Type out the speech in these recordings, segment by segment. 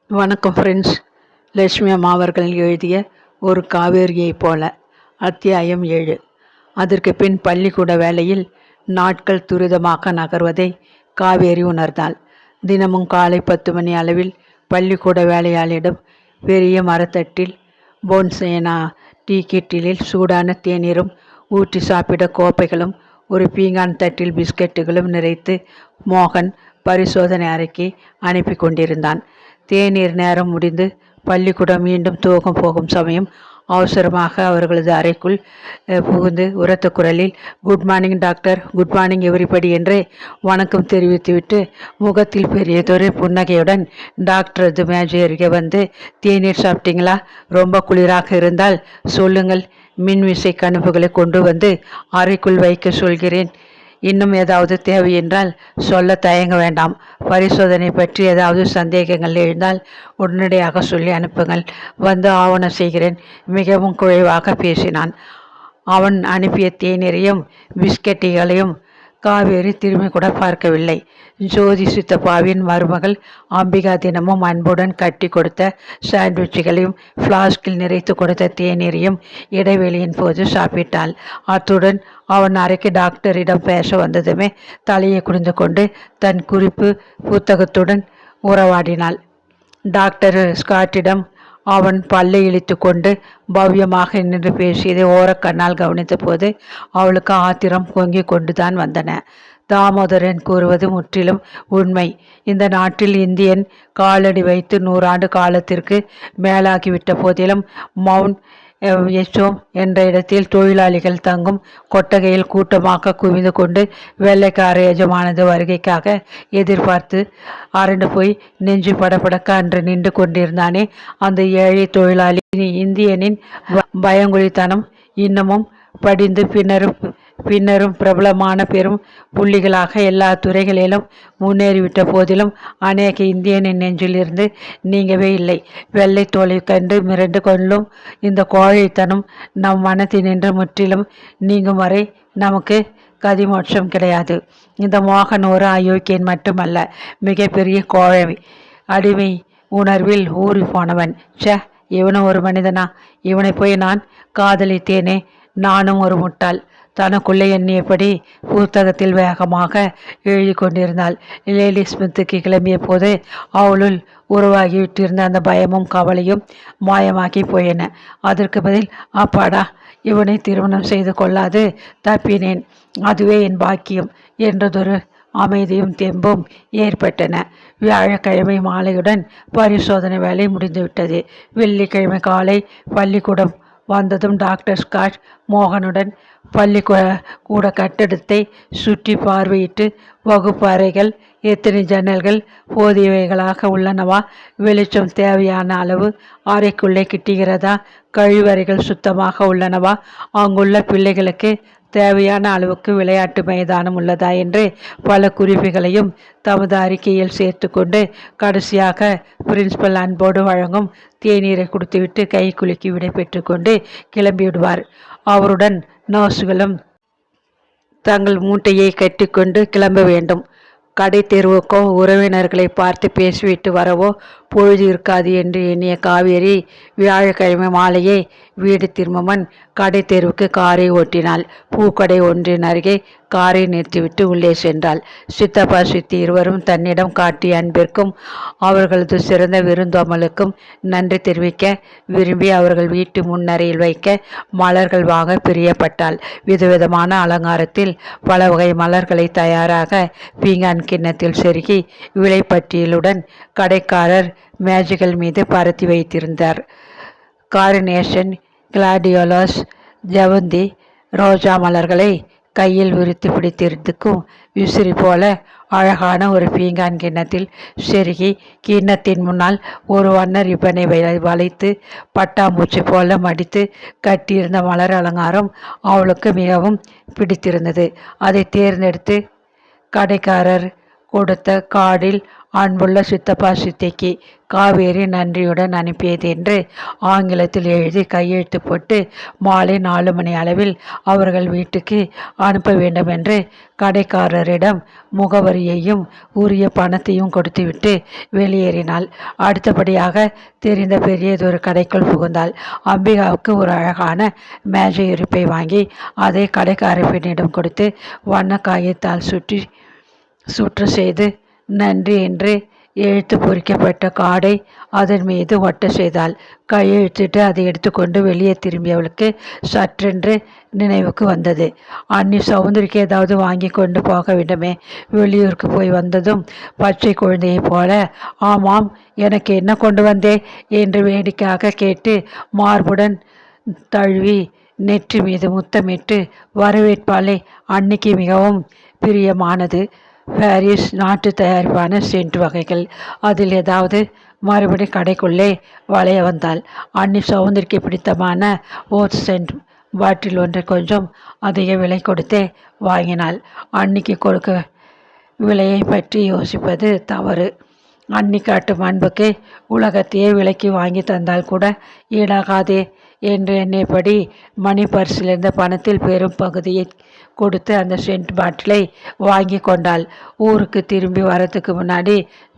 வணக்கம் ஃப்ரெண்ட்ஸ். லட்சுமி அம்மா அவர்கள் எழுதிய ஒரு காவேரியைப் போல அத்தியாயம் 7. அதற்கு பின் பள்ளிக்கூட வேளையில் நாட்கள் துரிதமாக நகர்வதை காவேரி உணர்ந்தாள். தினமும் காலை 10 மணி அளவில் பள்ளிக்கூட வேலையாளிடம் பெரிய மரத்தட்டில் போன்சேனா டீ கிட்டிலில் சூடான தேநீரும் ஊற்றி சாப்பிட கோப்பைகளும் ஒரு பீங்கான் தட்டில் பிஸ்கட்டுகளும் நிறைத்து மோகன் பரிசோதனை அறைக்கு அனுப்பி கொண்டிருந்தான். தேநீர் நேரம் முடிந்து பள்ளிக்கூடம் மீண்டும் துவக்கம் போகும் சமயம் அவசரமாக அவர்களது அறைக்குள் புகுந்து உரத்த குரலில், good morning doctor, good morning everybody என்று வணக்கம் தெரிவித்துவிட்டு முகத்தில் பெரியதொரு புன்னகையுடன் டாக்டரது மேஜை அருகே வந்து, தேநீர் சாப்பிட்டீங்களா? ரொம்ப குளிராக இருந்தால் சொல்லுங்கள், மின்விசை கணுப்புகளை கொண்டு வந்து அறைக்குள் வைக்க சொல்கிறேன். இன்னும் ஏதாவது தேவை என்றால் சொல்ல தயங்க வேண்டாம். பரிசோதனை பற்றி ஏதாவது சந்தேகங்கள் எழுந்தால் உடனடியாக சொல்லி அனுப்புங்கள், வந்து ஆவணம் செய்கிறேன். மிகவும் குறைவாக பேசினான். அவன் அனுப்பிய தேநீரையும் பிஸ்கெட்டுகளையும் காவேரி திரும்பி கூட பார்க்கவில்லை. ஜோதி சித்தப்பாவின் மருமகள் அம்பிகா தினமும் அன்புடன் கட்டி கொடுத்த சாண்ட்விச்சுகளையும் பிளாஸ்கில் நிறைத்து கொடுத்த தேநீரையும் இடைவெளியின் போது சாப்பிட்டாள். அத்துடன் அவன் அறைக்கு டாக்டரிடம் பேச வந்ததுமே தலையை குனிந்து கொண்டு தன் குறிப்பு புத்தகத்துடன் உறவாடினாள். டாக்டர் ஸ்காட்டிடம் அவன் பல்லை இழித்து கொண்டு பவ்யமாக நின்று பேசியதை ஓரக்கண்ணால் கவனித்த போது அவளுக்கு ஆத்திரம் பொங்கி கொண்டுதான் வந்தன. தாமோதரன் கூறுவது முற்றிலும் உண்மை. இந்த நாட்டில் இந்தியன் காலடி வைத்து 100 ஆண்டு காலத்திற்கு மேலாகிவிட்ட போதிலும் மவுண்ட் எச்சோம் என்ற இடத்தில் தொழிலாளிகள் தங்கும் கொட்டகையில் கூட்டமாக குவிந்து கொண்டு வெள்ளைக்கார எஜமானது வருகைக்காக எதிர்பார்த்து அரண்டு போய் நெஞ்சு படப்படக்க அன்று நின்று கொண்டிருந்தானே அந்த ஏழை தொழிலாளி. இந்தியனின் பயங்குழித்தனம் இன்னமும் படிந்து பின்னரும் பிரபலமான பெரும் புள்ளிகளாக எல்லா துறைகளிலும் முன்னேறிவிட்ட போதிலும் அநேக இந்தியனின் நெஞ்சிலிருந்து நீங்கவே இல்லை. வெள்ளை தோலை கண்டு மிரண்டு கொள்ளும் இந்த கோழைத்தனம் நம் மனத்தினின்று முற்றிலும் நீங்கும் வரை நமக்கு கதிமோட்சம் கிடையாது. இந்த மோகன் ஒரு அயோக்கியன் மட்டுமல்ல, மிகப்பெரிய கோழை. அடிமை உணர்வில் ஊறி போனவன். இவனும் ஒரு மனிதனா? இவனை போய் நான் காதலித்தேனே, நானும் ஒரு முட்டாள். தனக்குள்ளே எண்ணியபடி புத்தகத்தில் வேகமாக எழுதி கொண்டிருந்தாள். லேடி ஸ்மித்துக்கு கிளம்பிய போது அவளுள் உருவாகிவிட்டிருந்த அந்த பயமும் கவலையும் மாயமாக்கி போயின. அதற்கு பதில், அப்பாடா, இவனை திருமணம் செய்து கொள்ளாது தப்பினேன், அதுவே என் பாக்கியம் என்றதொரு அமைதியும் தெம்பும் ஏற்பட்டன. வியாழக்கிழமை மாலையுடன் பரிசோதனை வேலை முடிந்துவிட்டது. வெள்ளிக்கிழமை காலை பள்ளிக்கூடம் வந்ததும் டாக்டர் ஸ்காட் மோகனுடன் பள்ளிக்கூட கட்டடத்தை சுற்றி பார்வையிட்டு வகுப்பு அறைகள் எத்தனை ஜன்னல்கள் போதியவைகளாக உள்ளனவா, வெளிச்சம் தேவையான அளவு அறைக்குள்ளே கிட்டுகிறதா, கழிவறைகள் சுத்தமாக உள்ளனவா, அங்குள்ள பிள்ளைகளுக்கு தேவையான அளவுக்கு விளையாட்டு மைதானம் உள்ளதா என்று பல குறிப்புகளையும் தமது அறிக்கையில் சேர்த்து கொண்டு கடைசியாக பிரின்சிபல் அன்போடு வழங்கும் தேநீரை குடித்துவிட்டு கை குலுக்கி விடை பெற்று கொண்டு கிளம்பிவிடுவார். அவருடன் நர்ஸுகளும் தங்கள் மூட்டையை கட்டிக்கொண்டு கிளம்ப வேண்டும். கடை தெருவுக்கோ உறவினர்களை பார்த்து பேசிவிட்டு வரவோ பொழுது இருக்காது என்று எண்ணிய காவேரி வியாழக்கிழமை மாலையே வீடு திரும்புமன் கடை தெருவுக்கு காரை ஓட்டினாள். பூக்கடை ஒன்றின் அருகே காரை நிறுத்திவிட்டு உள்ளே சென்றாள். சித்தப்பா சித்தி இருவரும் தன்னிடம் காட்டிய அன்பிற்கும் அவர்களது சிறந்த விருந்தோம்பலுக்கும் நன்றி தெரிவிக்க விரும்பி அவர்கள் வீட்டு முன்னறையில் வைக்க மலர்கள் வாங்க பிரியப்பட்டாள். விதவிதமான அலங்காரத்தில் பல வகை மலர்களை தயாராக பீங்கான் கிண்ணத்தில் செருகி விலைப்பட்டியலுடன் கடைக்காரர் மேஜைகள் மீது பரத்தி வைத்திருந்தார். காரினேஷன், கிளாடியோலஸ், ஜெவந்தி, ரோஜா மலர்களை கையில் விரித்து பிடித்திருக்கும் விசிறி போல அழகான ஒரு பீங்கான் கிண்ணத்தில் செருகி கிண்ணத்தின் முன்னால் ஒரு வண்ண ரிப்பனை வளைத்து பட்டாம்பூச்சி போல மடித்து கட்டியிருந்த மலர் அலங்காரம் அவளுக்கு மிகவும் பிடித்திருந்தது. அதை தேர்ந்தெடுத்து கடைக்காரர் கொடுத்த கார்டில் அன்புள்ள சித்தப்பா சித்திக்கு காவேரி நன்றியுடன் அனுப்பியது என்று ஆங்கிலத்தில் எழுதி கையெழுத்து போட்டு மாலை 4 மணி அளவில் அவர்கள் வீட்டுக்கு அனுப்ப வேண்டும் என்று கடைக்காரரிடம் முகவரியையும் உரிய பணத்தையும் கொடுத்துவிட்டு வெளியேறினாள். அடுத்தபடியாக தெரிந்த பெரியதொரு கடைக்குள் புகுந்தாள். அம்பிகாவுக்கு ஒரு அழகான மேஜை இருப்பை வாங்கி அதை கடைக்கார பெண்ணிடம் கொடுத்து வண்ண காகிதத்தால் சுற்று செய்து நன்றி என்று எழுத்து பொறிக்கப்பட்ட கார்டை அதன் மீது ஒட்ட செய்தாள். கையெழுத்திட்டு அதை எடுத்துக்கொண்டு வெளியே திரும்பியவளுக்கு சற்றென்று நினைவுக்கு வந்தது. அன்னி சௌந்தரிக்கு ஏதாவது வாங்கி கொண்டு போக வேண்டுமே. வெளியூருக்கு போய் வந்ததும் பச்சை குழந்தையைப் போல ஆமாம் எனக்கு என்ன கொண்டு வந்தே என்று வேடிக்கையாக கேட்டு மார்புடன் தழுவி நெற்றி மீது முத்தமிட்டு வரவேற்பாளே. அன்னிக்கு மிகவும் பிரியமானது பாரிஸ் நாட்டு தயாரிப்பான சென்ட் வகைகள். அதில் ஏதாவது மறுபடி கடைக்குள்ளே வளைய வந்தாள். அன்னி சௌந்தரிக்கு பிடித்தமான ஓத் சென்ட் பாட்டில் ஒன்றை கொஞ்சம் அதிக விலை கொடுத்தே வாங்கினாள். அன்னிக்கு கொடுக்க விலையை பற்றி யோசிப்பது தவறு. அன்னி காட்டும் அன்புக்கு உலகத்தையே விலைக்கு வாங்கி தந்தால் கூட ஈடாகாதே என்று எண்ணியபடி மணி பர்சில் இருந்த பணத்தில் பெரும் பகுதியை கொடுத்து அந்த சென்ட் பாட்டிலை வாங்கி கொண்டாள். ஊருக்கு திரும்பி வரத்துக்கு முன்னாடி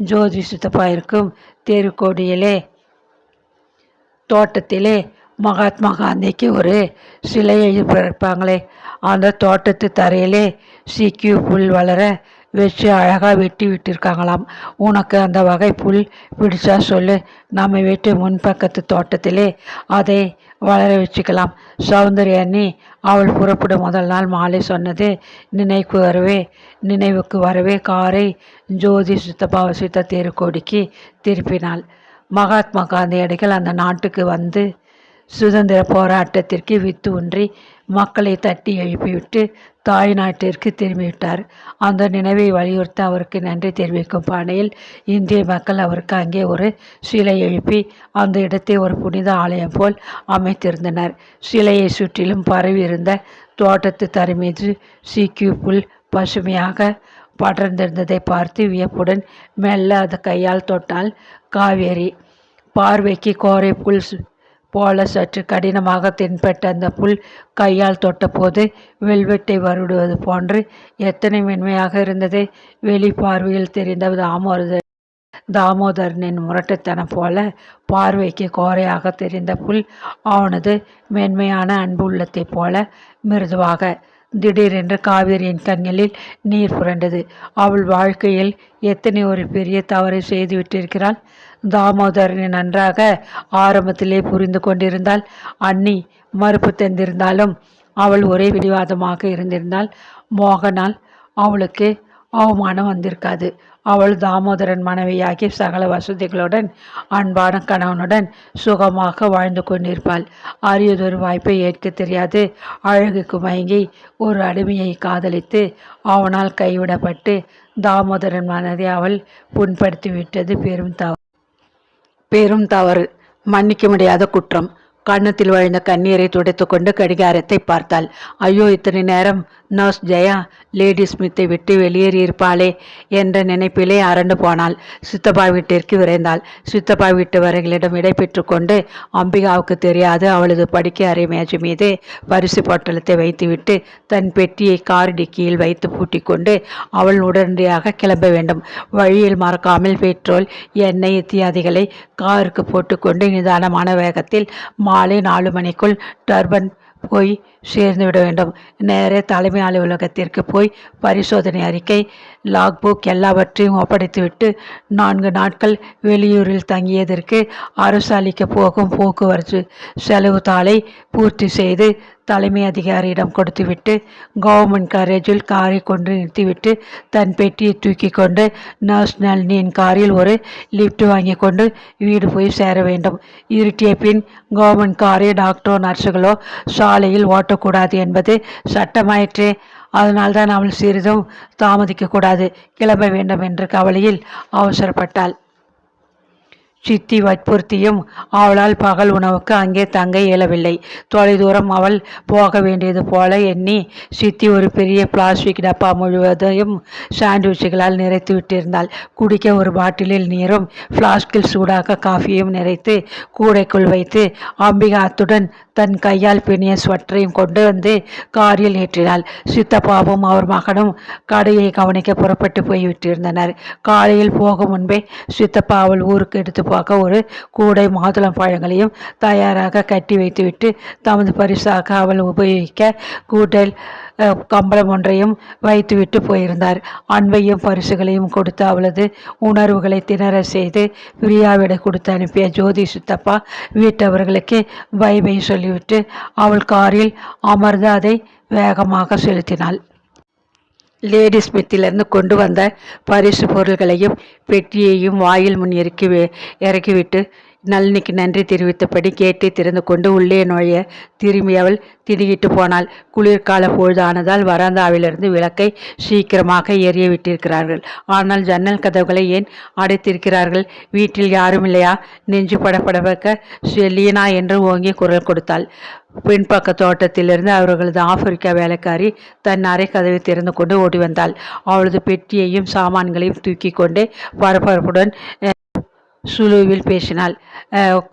ஜோதி சித்தப்பா இருக்கும் தெருக்கோடியிலே தோட்டத்திலே மகாத்மா காந்திக்கு ஒரு சிலை எழுப்பியிருப்பாங்களே, அந்த தோட்டத்து தரையிலே சீக்கிய புல் வளர வச்சு அழகாக வெட்டி விட்டிருக்காங்களாம். உனக்கு அந்த வகை புல் பிடிச்சா சொல்லு, நம்ம வீட்டு முன்பக்கத்து தோட்டத்திலே அதை வளர வச்சுக்கலாம். சௌந்தரி அண்ணி அவள் புறப்படும் முதல் நாள் மாலை சொன்னது நினைவுக்கு வரவே காரை ஜோதி சித்தப்பா வசித்த தெருக்கோடிக்கு திருப்பினாள். மகாத்மா காந்தியடிகள் அந்த நாட்டுக்கு வந்து சுதந்திர போராட்டத்திற்கு வித்து ஊன்றி மக்களை தட்டி எழுப்பிவிட்டு தாய் நாட்டிற்கு திரும்பிவிட்டார். அந்த நினைவை வலியுறுத்த அவருக்கு நன்றி தெரிவிக்கும் பாணியில் இந்திய மக்கள் அவருக்கு அங்கே ஒரு சிலை எழுப்பி அந்த இடத்தை ஒரு புனித ஆலயம் போல் அமைத்திருந்தனர். சிலையை சுற்றிலும் பரவி இருந்த தோட்டத்து தரை மீது சீக்கிய புல் பசுமையாக படர்ந்திருந்ததை பார்த்து வியப்புடன் மெல்ல அது கையால் தொட்டால் காவேரி. பார்வைக்கு கோரை புல் போல சற்று கடினமாக தென்பட்ட அந்த புல் கையால் தொட்டபோது வெல்வெட்டை வருடுவது போன்று எத்தனை மென்மையாக இருந்தது. வெளி பார்வையில் தெரிந்த தாமோதரனின் முரட்டுத்தனம் போல பார்வைக்கு கோரையாக தெரிந்த புல் அவனது மென்மையான அன்பு உள்ளத்தைப் போல மிருதுவாக. திடீரென்று காவேரியின் கண்களில் நீர் புரண்டது. அவள் வாழ்க்கையில் எத்தனை ஒரு பெரிய தவறை செய்து விட்டிருக்கிறாள். தாமோதரனை நன்றாக ஆரம்பத்திலே புரிந்து கொண்டிருந்தால், அன்னி மறுப்பு தந்திருந்தாலும், அவள் ஒரே பிடிவாதமாக இருந்திருந்தால் மோகனால் அவளுக்கு அவமானம் வந்திருக்காது. அவள் தாமோதரன் மனைவியாகி சகல வசதிகளுடன் அன்பான கணவனுடன் சுகமாக வாழ்ந்து கொண்டிருப்பாள். அரியதொரு வாய்ப்பை ஏற்க தெரியாது அழகுக்கு மயங்கி ஒரு அடிமையை காதலித்து அவனால் கைவிடப்பட்டு தாமோதரன் மனதை அவள் புண்படுத்தி விட்டது பெரும் தவறு, மன்னிக்க முடியாத குற்றம். கன்னத்தில் வழிந்த கண்ணீரை துடைத்து கொண்டு கடிகாரத்தை பார்த்தாள். ஐயோ, இத்தனை நேரம் நர்ஸ் ஜெயா லேடி ஸ்மித்தை விட்டு வெளியேறியிருப்பாளே என்ற நினைப்பிலே அரண்டு போனாள். சித்தப்பா வீட்டிற்கு விரைந்தாள். சித்தப்பா வீட்டு வரைகளிடம் விடை பெற்று கொண்டு அம்பிகாவுக்கு தெரியாது அவளது படுக்கை அறை மேஜை மீது பரிசு பொட்டலத்தை வைத்துவிட்டு தன் பெட்டியை கார் டிக்கியில் வைத்து பூட்டி கொண்டு அவள் உடனடியாக கிளம்ப வேண்டும். வழியில் மறக்காமல் பெட்ரோல், எண்ணெய் இத்தியாதிகளை காருக்கு போட்டுக்கொண்டு நிதானமான வேகத்தில் மாலை 4 மணிக்குள் டர்பன் போய் சேர்ந்துவிட வேண்டும். நேரே தலைமை அலுவலகத்திற்கு போய் பரிசோதனை அறிக்கை, லாக்புக் எல்லாவற்றையும் ஒப்படைத்துவிட்டு 4 நாட்கள் வெளியூரில் தங்கியதற்கு அரசு அளிக்க போகும் போக்குவரத்து செலவு தாளை பூர்த்தி செய்து தலைமை அதிகாரியிடம் கொடுத்துவிட்டு கவர்மெண்ட் காரேஜில் காரை கொண்டு நிறுத்திவிட்டு தன் பெட்டியை தூக்கி கொண்டு நர்ஸ் நளினியின் காரில் ஒரு லிஃப்ட் வாங்கி கொண்டு வீடு போய் சேர வேண்டும். இருட்டிய பின் கவர்மெண்ட் காரை டாக்டரோ நர்ஸுகளோ சாலையில் ஓட்டக்கூடாது என்பது சட்டமாயிற்றே. அதனால்தான் அவள் சிறிதும் தாமதிக்கக்கூடாது, கிளம்ப வேண்டும் என்ற கவலையில் அவசரப்பட்டாள். சித்தி வற்புறுத்தியும் அவளால் பகல் உணவுக்கு அங்கே தங்க இயலவில்லை. தொலைதூரம் அவள் போக வேண்டியது போல எண்ணி சித்தி ஒரு பெரிய பிளாஸ்டிக் டப்பா முழுவதையும் சாண்ட்விச்சுகளால் நிறைத்து விட்டிருந்தாள். குடிக்க ஒரு பாட்டிலில் நீரும் பிளாஸ்கில் சூடாக காஃபியும் நிறைத்து கூடைக்குள் வைத்து அம்பிகா அத்துடன் தன் கையால் பிணிய ஸ்வெட்டரையும் கொண்டு வந்து காரில் ஏற்றினாள். சித்தப்பாவும் அவர் மகனும் கடையை கவனிக்க புறப்பட்டு போய்விட்டிருந்தனர். காலையில் போகும் முன்பே சித்தப்பா அவள் ஊருக்கு எடுத்து போக ஒரு கூடை மாதுளம் பழங்களையும் தயாராக கட்டி வைத்துவிட்டு தமது பரிசாக அவள் உபயோகிக்க கூட்டல் கம்பளம் ஒன்றையும் வைத்துவிட்டு போயிருந்தார். அன்பையும் பரிசுகளையும் கொடுத்து அவளது உணர்வுகளை திணற செய்து பிரியாவிட கொடுத்து அனுப்பிய ஜோதி சித்தப்பா வீட்டவர்களுக்கு பை பை சொல்லிவிட்டு அவள் காரில் அமர்ந்து அதை வேகமாக செலுத்தினாள். லேடி ஸ்மித்திலிருந்து கொண்டு வந்த பரிசு பொருள்களையும் பெட்டியையும் வாயில் முன் இறக்கிவிட்டு நளினிக்கு நன்றி தெரிவித்தபடி கேட்டை திறந்து கொண்டு உள்ளே நுழைய திரும்பி அவள் திடுகிட்டு போனாள். குளிர்கால பொழுதானதால் வராந்தாவிலிருந்து விளக்கை சீக்கிரமாக எரிய விட்டிருக்கிறார்கள். ஆனால் ஜன்னல் கதவுகளை ஏன் அடைத்திருக்கிறார்கள்? வீட்டில் யாரும் இல்லையா? நெஞ்சு படபடக்க செல்லீனா என்று ஓங்கி குரல் கொடுத்தாள். பின்பக்க தோட்டத்திலிருந்து அவர்களது ஆப்பிரிக்கா வேலைக்காரி தன் அறை கதவை திறந்து கொண்டு ஓடி வந்தாள். அவளது பெட்டியையும் சாமான்களையும் தூக்கி கொண்டு பரபரப்புடன் சுலுவில் பேசினாள்.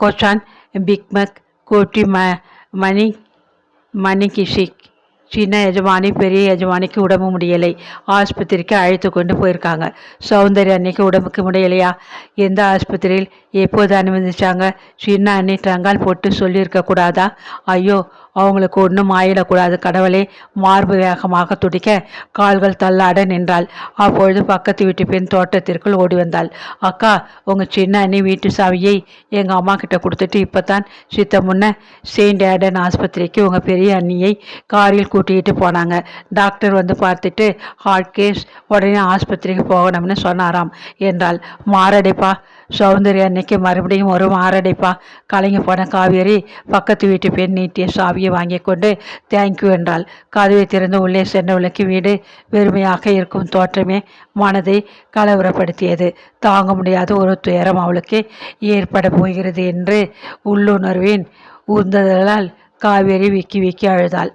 கோச்சான் பிக்மக் கோட்டி மணி மணிகிஷிக் சின்ன எஜமானி பெரிய எஜமானிக்கு உடம்பு முடியலை. ஆஸ்பத்திரிக்கு அழைத்து கொண்டு போயிருக்காங்க. சௌந்தர்யா அன்னைக்கு உடம்புக்கு முடியலையா? எந்த ஆஸ்பத்திரியில் எப்போது அனுமதிச்சாங்க? சின்ன அண்ணி ட்ரங்கால் போட்டு சொல்லியிருக்க கூடாதா? ஐயோ, அவங்களுக்கு ஒன்றும் ஆயிடக்கூடாது கடவுளே! மார்பு வேகமாக துடிக்க கால்கள் தள்ளாட நின்றாள். அப்பொழுது பக்கத்து வீட்டு பெண் தோட்டத்திற்குள் ஓடி வந்தாள். அக்கா, உங்கள் சின்ன அண்ணி வீட்டு சாவியை எங்கள் அம்மா கிட்ட கொடுத்துட்டு இப்போ தான் சித்த முன்ன செயின்ட் ஏடன் ஆஸ்பத்திரிக்கு உங்கள் பெரிய அண்ணியை காரில் கூட்டிகிட்டு போனாங்க. டாக்டர் வந்து பார்த்துட்டு ஹார்ட் கேஸ், உடனே ஆஸ்பத்திரிக்கு போகணும்னு சொன்னாராம் என்றாள். மாரடைப்பா? சௌந்தர்யா அன்னைக்கு மறுபடியும் ஒரு மாரடைப்பா? கலங்கி போன காவேரி பக்கத்து வீட்டு பெண் நீட்டிய சாவியை வாங்கி கொண்டு தேங்க்யூ என்றாள். கதவை திறந்து உள்ளே சென்றவளுக்கு வீடு வெறுமையாக இருக்கும் தோற்றமே மனதை கலவரப்படுத்தியது. தாங்க முடியாத ஒரு துயரம் அவளுக்கு ஏற்பட போகிறது என்று உள்ளுணர்வின் உந்துதலால் காவேரி விக்கி விக்கி அழுதாள்.